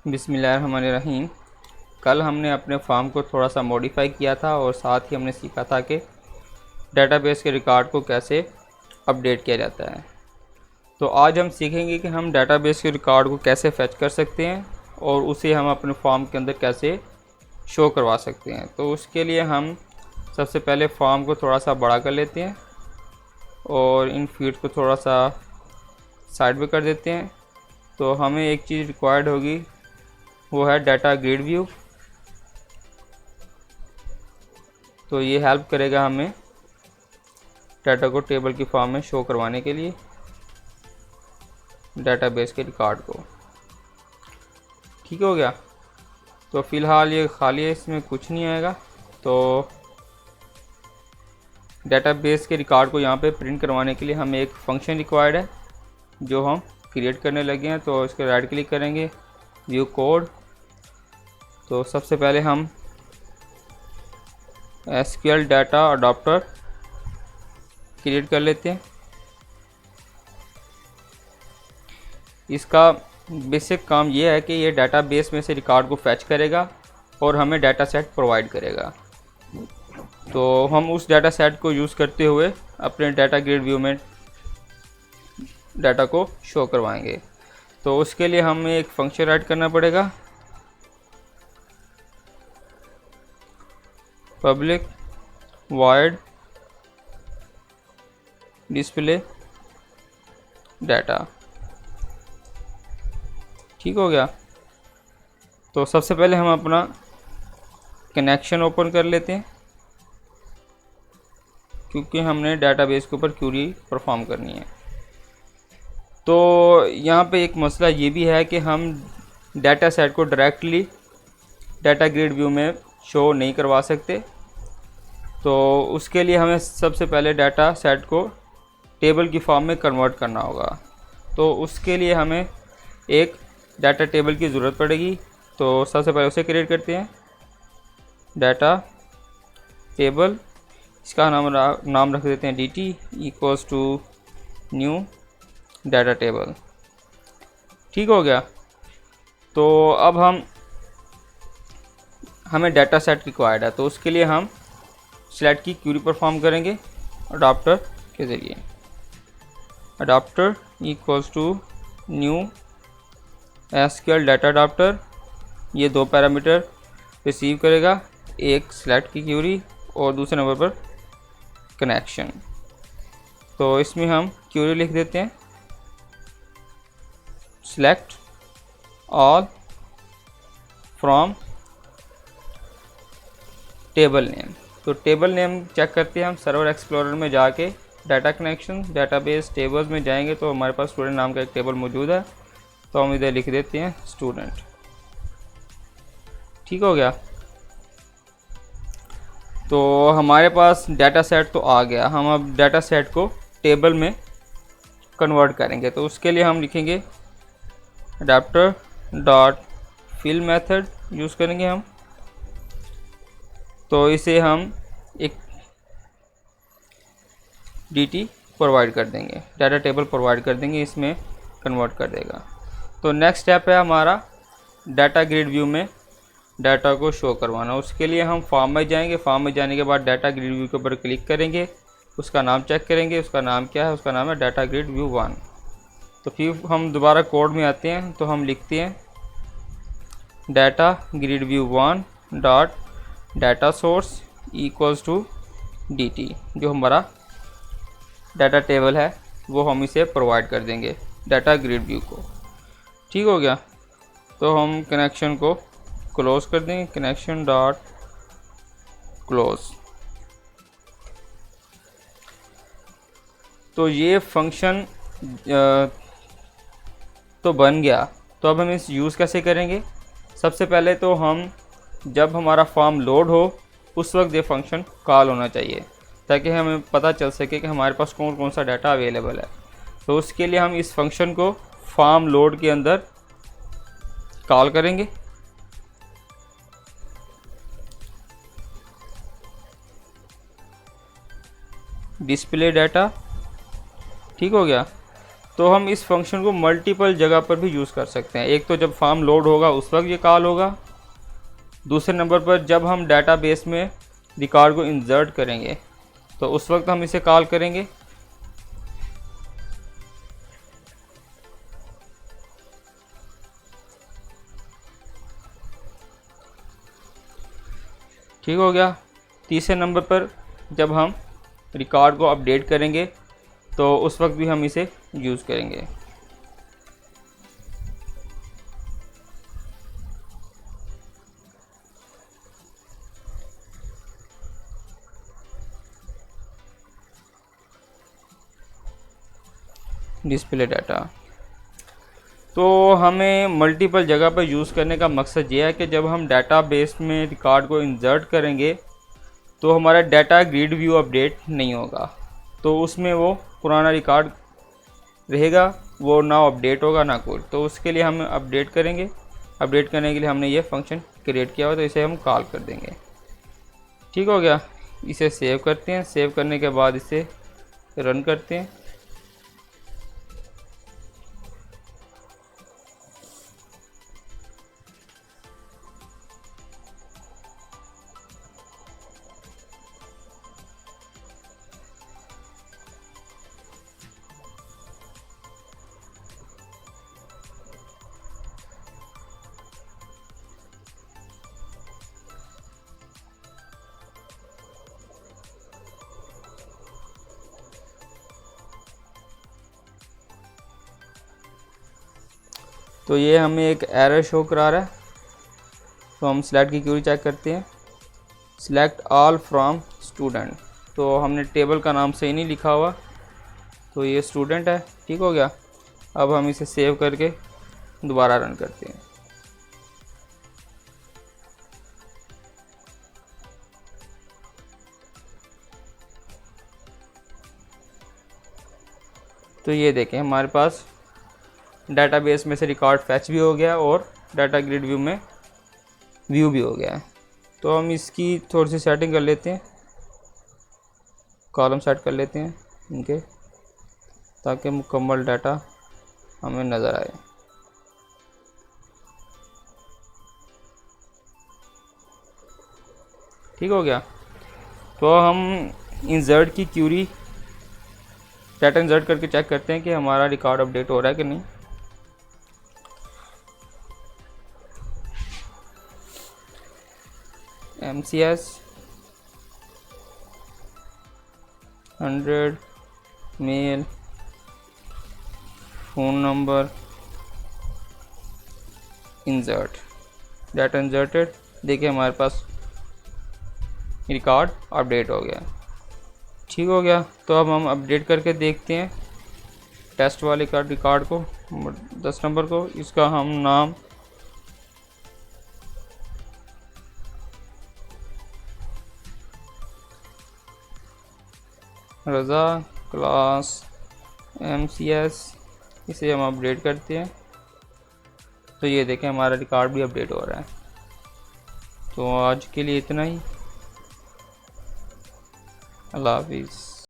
बिस्मिल्लाहिर्रहमानिर्रहीम। कल हमने अपने फार्म को थोड़ा सा मॉडिफाई किया था और साथ ही हमने सीखा था कि डेटाबेस के रिकॉर्ड को कैसे अपडेट किया जाता है। तो आज हम सीखेंगे कि हम डेटाबेस के रिकॉर्ड को कैसे फेच कर सकते हैं और उसे हम अपने फॉर्म के अंदर कैसे शो करवा सकते हैं। तो उसके लिए हम सबसे पहले फॉर्म को थोड़ा सा बड़ा कर लेते हैं और इन फील्ड्स को थोड़ा सा साइड में कर देते हैं। तो हमें एक चीज़ रिक्वायर्ड होगी, वो है डाटा ग्रिड व्यू। तो ये हेल्प करेगा हमें डाटा को टेबल की फॉर्म में शो करवाने के लिए, डाटाबेस के रिकॉर्ड को। ठीक हो गया। तो फ़िलहाल ये खाली है, इसमें कुछ नहीं आएगा। तो डाटाबेस के रिकॉर्ड को यहाँ पे प्रिंट करवाने के लिए हमें एक फंक्शन रिक्वायर्ड है जो हम क्रिएट करने लगे हैं। तो इसके राइट क्लिक करेंगे, व्यू कोड। तो सबसे पहले हम SQL डाटा अडॉप्टर क्रिएट कर लेते हैं। इसका बेसिक काम ये है कि ये डाटाबेस में से रिकॉर्ड को फैच करेगा और हमें डाटा सेट प्रोवाइड करेगा। तो हम उस डाटा सेट को यूज़ करते हुए अपने डाटा ग्रिड व्यू में डाटा को शो करवाएंगे। तो उसके लिए हमें एक फंक्शन राइट करना पड़ेगा, पब्लिक वॉइड डिस्प्ले डाटा। ठीक हो गया। तो सबसे पहले हम अपना कनेक्शन ओपन कर लेते हैं क्योंकि हमने डाटाबेस के ऊपर क्यूरी परफॉर्म करनी है। तो यहाँ पे एक मसला ये भी है कि हम डाटा सेट को डायरेक्टली डाटा ग्रिड व्यू में शो नहीं करवा सकते। तो उसके लिए हमें सबसे पहले डाटा सेट को टेबल की फॉर्म में कन्वर्ट करना होगा। तो उसके लिए हमें एक डाटा टेबल की ज़रूरत पड़ेगी। तो सबसे पहले उसे क्रिएट करते हैं, डाटा टेबल। इसका नाम रख देते हैं DT equals to new data table. ठीक हो गया। तो अब हमें डाटा सेट रिक्वायर्ड है। तो उसके लिए हम सेलेक्ट की क्यूरी परफॉर्म करेंगे अडॉप्टर के ज़रिए। Adapter equals to new SQL data adapter. ये दो पैरामीटर रिसीव करेगा, एक सेलेक्ट की क्यूरी और दूसरे नंबर पर कनेक्शन। तो इसमें हम क्यूरी लिख देते हैं, select all from table name. तो टेबल नेम चेक करते हैं हम सर्वर एक्सप्लोरर में जाके, डाटा कनेक्शन डाटाबेस टेबल्स में जाएंगे तो हमारे पास स्टूडेंट नाम का एक टेबल मौजूद है। तो हम इधर लिख देते हैं स्टूडेंट। ठीक हो गया। तो हमारे पास डाटा सेट तो आ गया। हम अब डाटा सेट को टेबल में कन्वर्ट करेंगे। तो उसके लिए हम लिखेंगे adapter dot fill method use करेंगे हम। तो इसे हम एक DT प्रोवाइड कर देंगे, डाटा टेबल प्रोवाइड कर देंगे, इसमें कन्वर्ट कर देगा। तो नेक्स्ट स्टेप है हमारा डाटा ग्रिड व्यू में डाटा को शो करवाना। उसके लिए हम फॉर्म में जाएंगे। फॉर्म में जाने के बाद डाटा ग्रिड व्यू के ऊपर क्लिक करेंगे, उसका नाम चेक करेंगे। उसका नाम क्या है? उसका नाम है डाटा ग्रिड व्यू 1। तो फिर हम दोबारा कोड में आते हैं। तो हम लिखते हैं data grid view 1 dot data source equals to DT। जो हमारा डाटा टेबल है वो हम इसे प्रोवाइड कर देंगे डाटा ग्रिड व्यू को। ठीक हो गया। तो हम कनेक्शन को क्लोज कर देंगे, कनेक्शन डॉट क्लोज। तो ये फंक्शन तो बन गया। तो अब हम इस यूज़ कैसे करेंगे? सबसे पहले तो हम जब हमारा फॉर्म लोड हो उस वक्त ये फंक्शन कॉल होना चाहिए ताकि हमें पता चल सके कि हमारे पास कौन कौन सा डाटा अवेलेबल है। तो उसके लिए हम इस फंक्शन को फॉर्म लोड के अंदर कॉल करेंगे। Display data. ठीक हो गया। तो हम इस फंक्शन को मल्टीपल जगह पर भी यूज़ कर सकते हैं। एक तो जब फॉर्म लोड होगा उस वक्त ये कॉल होगा, दूसरे नंबर पर जब हम डेटाबेस में रिकॉर्ड को इंसर्ट करेंगे तो उस वक्त हम इसे कॉल करेंगे। ठीक हो गया। तीसरे नंबर पर जब हम रिकॉर्ड को अपडेट करेंगे तो उस वक्त भी हम इसे यूज़ करेंगे। डिस्प्ले डाटा, तो हमें मल्टीपल जगह पर यूज़ करने का मकसद ये है कि जब हम डेटाबेस में रिकॉर्ड को इंसर्ट करेंगे तो हमारा डाटा ग्रिड व्यू अपडेट नहीं होगा, तो उसमें वो पुराना रिकॉर्ड रहेगा, वो ना अपडेट होगा ना कोड। तो उसके लिए हम अपडेट करेंगे। अपडेट करने के लिए हमने ये फंक्शन क्रिएट किया हुआ, तो इसे हम कॉल कर देंगे। ठीक हो गया। इसे सेव करते हैं। सेव करने के बाद इसे रन करते हैं। तो ये हमें एक एरर शो करा रहा है, तो हम सिलेक्ट की क्यूरी चेक करते हैं। सिलेक्ट ऑल फ्रॉम स्टूडेंट, तो हमने टेबल का नाम सही नहीं लिखा हुआ, तो ये स्टूडेंट है। ठीक हो गया। अब हम इसे सेव करके दोबारा रन करते हैं। तो ये देखें हमारे पास डाटाबेस में से रिकॉर्ड फैच भी हो गया और डाटा ग्रिड व्यू में व्यू भी हो गया है। तो हम इसकी थोड़ी सी सेटिंग कर लेते हैं, कॉलम सेट कर लेते हैं इनके, ताकि मुकम्मल डाटा हमें नज़र आए। ठीक हो गया। तो हम इंसर्ट की क्यूरी डाटा इंसर्ट करके चेक करते हैं कि हमारा रिकॉर्ड अपडेट हो रहा है कि नहीं। MCS 100 mail, phone number, insert, data inserted. देखिए हमारे पास रिकॉर्ड अपडेट हो गया। ठीक हो गया। तो अब हम अपडेट करके देखते हैं टेस्ट वाले का रिकॉर्ड को, 10 नंबर को। इसका हम नाम रज़ा क्लास MCS, इसे हम अपडेट करते हैं। तो ये देखें हमारा रिकॉर्ड भी अपडेट हो रहा है। तो आज के लिए इतना ही। अल्लाह हाफिज़।